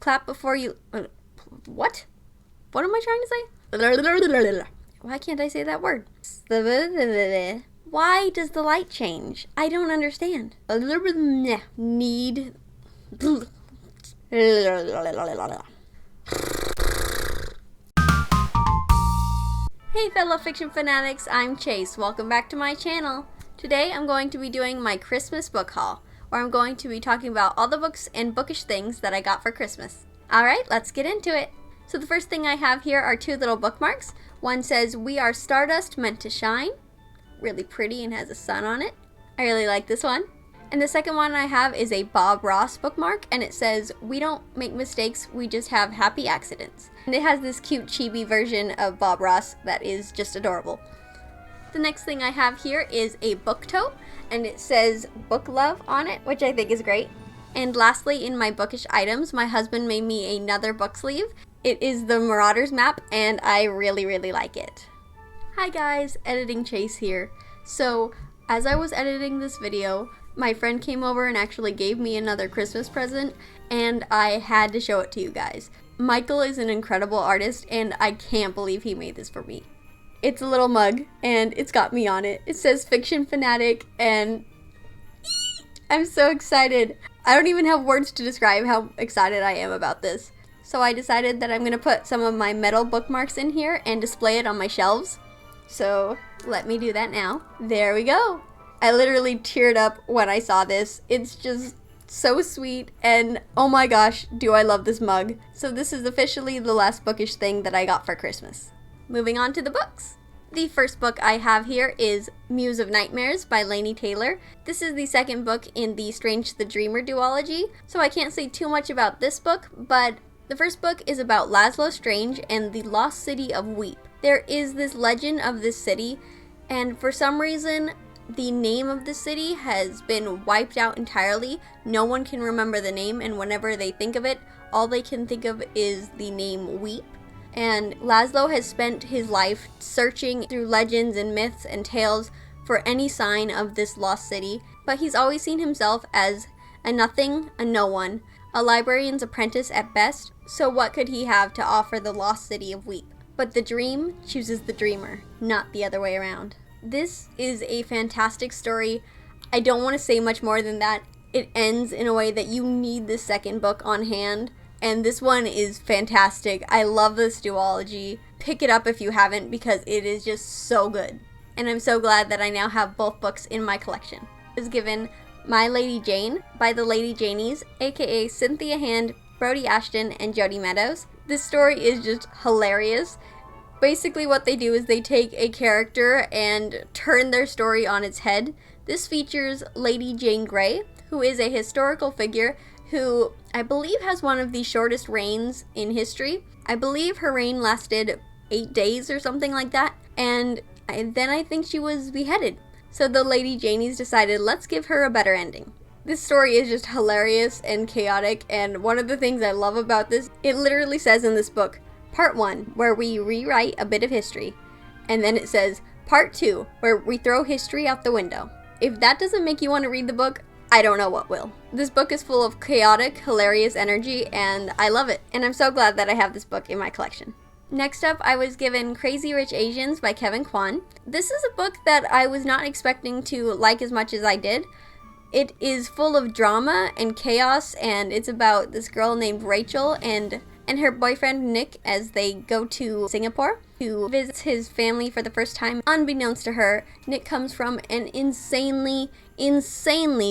clap before you... what? What am I trying to say? Why can't I say that word? Why does the light change? I don't understand. Need... Hey fellow fiction fanatics, I'm Chase. Welcome back to my channel. Today I'm going to be doing my Christmas book haul, where I'm going to be talking about all the books and bookish things that I got for Christmas. Alright, let's get into it. So the first thing I have here are two little bookmarks. One says, "We are stardust meant to shine." Really pretty and has a sun on it. I really like this one. And the second one I have is a Bob Ross bookmark, and it says, "We don't make mistakes, we just have happy accidents." And it has this cute chibi version of Bob Ross that is just adorable. The next thing I have here is a book tote, and it says "Book Love" on it, which I think is great. And lastly, in my bookish items, my husband made me another book sleeve. It is the Marauders map, and I really like it. Hi guys, Editing Chase here. So, as I was editing this video, my friend came over and actually gave me another Christmas present, and I had to show it to you guys. Michael is an incredible artist, and I can't believe he made this for me. It's a little mug, and it's got me on it. It says Fiction Fanatic, and I'm so excited. I don't even have words to describe how excited I am about this. So I decided that I'm going to put some of my metal bookmarks in here and display it on my shelves. So let me do that now. There we go. I literally teared up when I saw this. It's just so sweet, and oh my gosh, do I love this mug. So this is officially the last bookish thing that I got for Christmas. Moving on to the books. The first book I have here is Muse of Nightmares by Laini Taylor. This is the second book in the Strange the Dreamer duology, so I can't say too much about this book, but the first book is about Laszlo Strange and the lost city of Weep. There is this legend of this city, and for some reason, the name of the city has been wiped out entirely. No one can remember the name, and whenever they think of it, all they can think of is the name Weep. And Laszlo has spent his life searching through legends and myths and tales for any sign of this lost city, but he's always seen himself as a nothing, a no one, a librarian's apprentice at best, so what could he have to offer the lost city of Weep? But the dream chooses the dreamer, not the other way around. This is a fantastic story. I don't want to say much more than that. It ends in a way that you need the second book on hand, and this one is fantastic. I love this duology. Pick it up if you haven't, because it is just so good. And I'm so glad that I now have both books in my collection. It was given My Lady Jane by the Lady Janies, aka Cynthia Hand, Brody Ashton, and Jody Meadows. This story is just hilarious. Basically what they do is they take a character and turn their story on its head. This features Lady Jane Grey, who is a historical figure who I believe has one of the shortest reigns in history. I believe her reign lasted 8 days or something like that, and then I think she was beheaded. So the Lady Janies decided, let's give her a better ending. This story is just hilarious and chaotic, and one of the things I love about this, it literally says in this book, Part 1, where we rewrite a bit of history. And then it says, Part 2, where we throw history out the window. If that doesn't make you want to read the book, I don't know what will. This book is full of chaotic, hilarious energy, and I love it. And I'm so glad that I have this book in my collection. Next up, I was given Crazy Rich Asians by Kevin Kwan. This is a book that I was not expecting to like as much as I did. It is full of drama and chaos, and it's about this girl named Rachel and her boyfriend Nick as they go to Singapore to visit his family for the first time. Unbeknownst to her, Nick comes from an insanely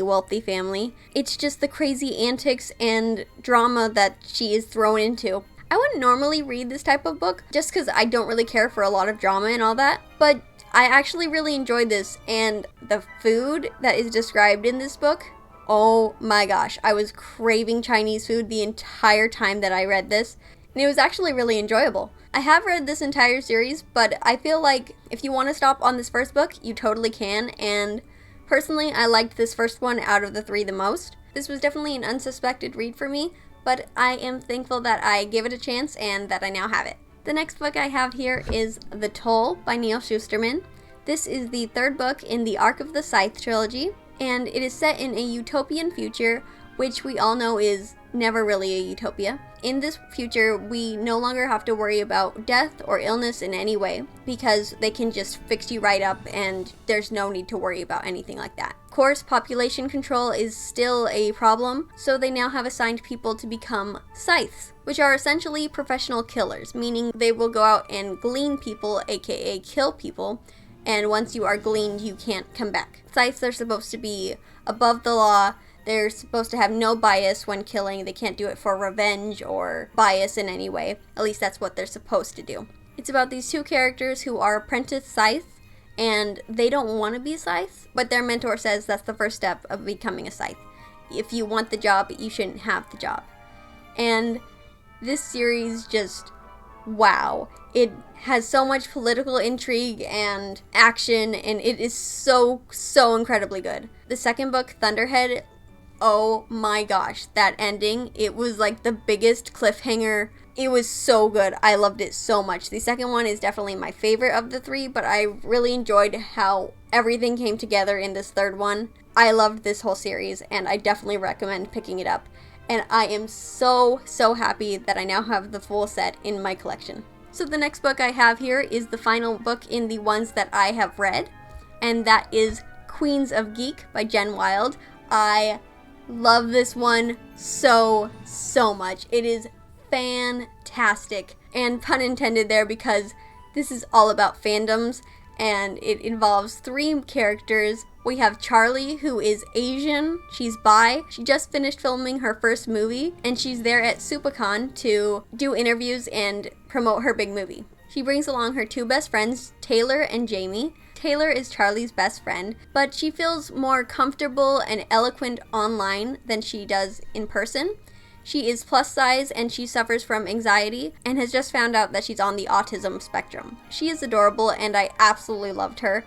wealthy family. It's just the crazy antics and drama that she is thrown into. I wouldn't normally read this type of book just because I don't really care for a lot of drama and all that, but I actually really enjoyed this, and the food that is described in this book, oh my gosh, I was craving Chinese food the entire time that I read this, and it was actually really enjoyable. I have read this entire series, but I feel like if you want to stop on this first book, you totally can, and personally, I liked this first one out of the three the most. This was definitely an unsuspected read for me, but I am thankful that I gave it a chance and that I now have it. The next book I have here is The Toll by Neal Shusterman. This is the third book in the Arc of the Scythe trilogy, and it is set in a utopian future, which we all know is never really a utopia. In this future, we no longer have to worry about death or illness in any way because they can just fix you right up and there's no need to worry about anything like that. Of course, population control is still a problem, so they now have assigned people to become scythes, which are essentially professional killers, meaning they will go out and glean people, aka kill people, and once you are gleaned, you can't come back. Scythes are supposed to be above the law. They're supposed to have no bias when killing. They can't do it for revenge or bias in any way. At least that's what they're supposed to do. It's about these two characters who are apprentice scythes, and they don't want to be scythes, but their mentor says that's the first step of becoming a scythe. If you want the job, you shouldn't have the job. And this series just, wow. It has so much political intrigue and action, and it is so incredibly good. The second book, Thunderhead, oh my gosh, that ending, it was like the biggest cliffhanger. It was so good. I loved it so much. The second one is definitely my favorite of the three, but I really enjoyed how everything came together in this third one. I loved this whole series, and I definitely recommend picking it up. And I am so happy that I now have the full set in my collection. So the next book I have here is the final book in the ones that I have read, and that is Queens of Geek by Jen Wilde. I love this one so much. It is fantastic, and pun intended there, because this is all about fandoms, and it involves three characters. We have Charlie, who is Asian. She's bi. She just finished filming her first movie, and she's there at SuperCon to do interviews and promote her big movie. She brings along her two best friends, Taylor and Jamie. Taylor is Charlie's best friend, but she feels more comfortable and eloquent online than she does in person. She is plus size and she suffers from anxiety and has just found out that she's on the autism spectrum. She is adorable and I absolutely loved her.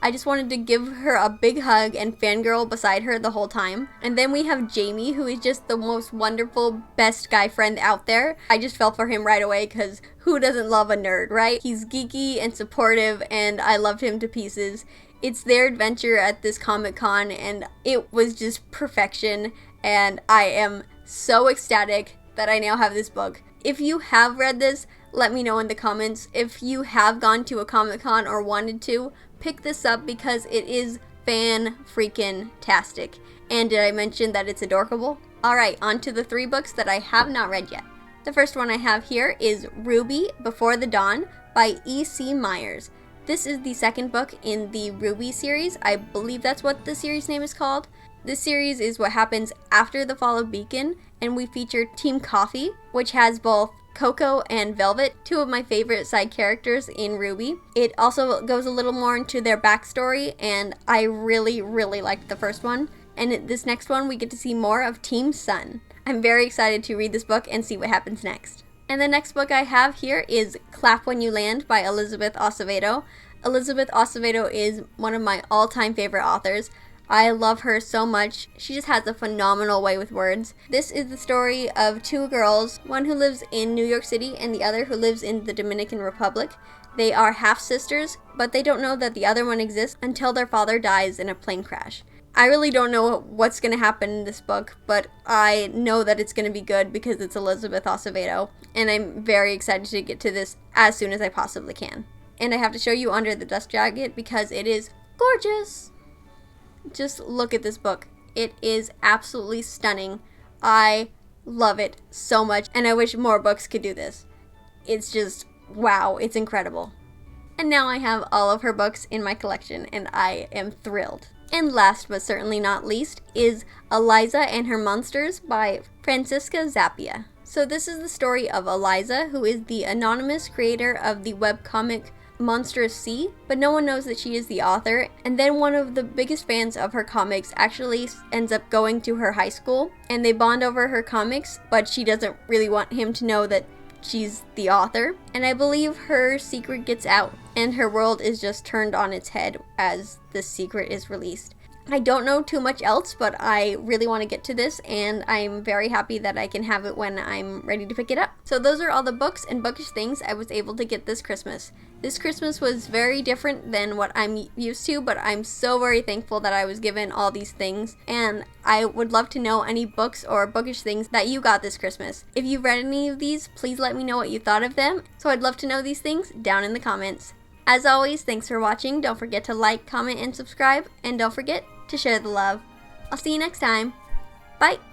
I just wanted to give her a big hug and fangirl beside her the whole time. And then we have Jamie, who is just the most wonderful, best guy friend out there. I just fell for him right away because who doesn't love a nerd, right? He's geeky and supportive and I loved him to pieces. It's their adventure at this Comic-Con and it was just perfection, and I am so ecstatic that I now have this book. If you have read this, let me know in the comments. If you have gone to a Comic-Con or wanted to, pick this up because it is fan-freaking-tastic. And did I mention that it's adorable? Alright, on to the three books that I have not read yet. The first one I have here is Ruby Before the Dawn by E.C. Myers. This is the second book in the Ruby series. I believe that's what the series name is called. This series is what happens after the fall of Beacon, and we feature Team Coffee, which has both Coco and Velvet, two of my favorite side characters in Ruby. It also goes a little more into their backstory, and I really liked the first one. And in this next one, we get to see more of Team Sun. I'm very excited to read this book and see what happens next. And the next book I have here is Clap When You Land by Elizabeth Acevedo. Elizabeth Acevedo is one of my all-time favorite authors. I love her so much. She just has a phenomenal way with words. This is the story of two girls, one who lives in New York City and the other who lives in the Dominican Republic. They are half-sisters, but they don't know that the other one exists until their father dies in a plane crash. I really don't know what's going to happen in this book, but I know that it's going to be good because it's Elizabeth Acevedo, and I'm very excited to get to this as soon as I possibly can. And I have to show you Under the Dust Jacket because it is gorgeous. Just look at this book. It is absolutely stunning. I love it so much, and I wish more books could do this. It's just, wow, it's incredible. And now I have all of her books in my collection, and I am thrilled. And last but certainly not least is Eliza and Her Monsters by Francisca Zappia. So this is the story of Eliza, who is the anonymous creator of the webcomic Monstrous Sea, but no one knows that she is the author, and then one of the biggest fans of her comics actually ends up going to her high school, and they bond over her comics, but she doesn't really want him to know that she's the author, and I believe her secret gets out, and her world is just turned on its head as the secret is released. I don't know too much else, but I really want to get to this, and I'm very happy that I can have it when I'm ready to pick it up. So those are all the books and bookish things I was able to get this Christmas. This Christmas was very different than what I'm used to, but I'm so very thankful that I was given all these things, and I would love to know any books or bookish things that you got this Christmas. If you've read any of these, please let me know what you thought of them. So I'd love to know these things down in the comments. As always, thanks for watching. Don't forget to like, comment, and subscribe, and don't forget to share the love. I'll see you next time. Bye!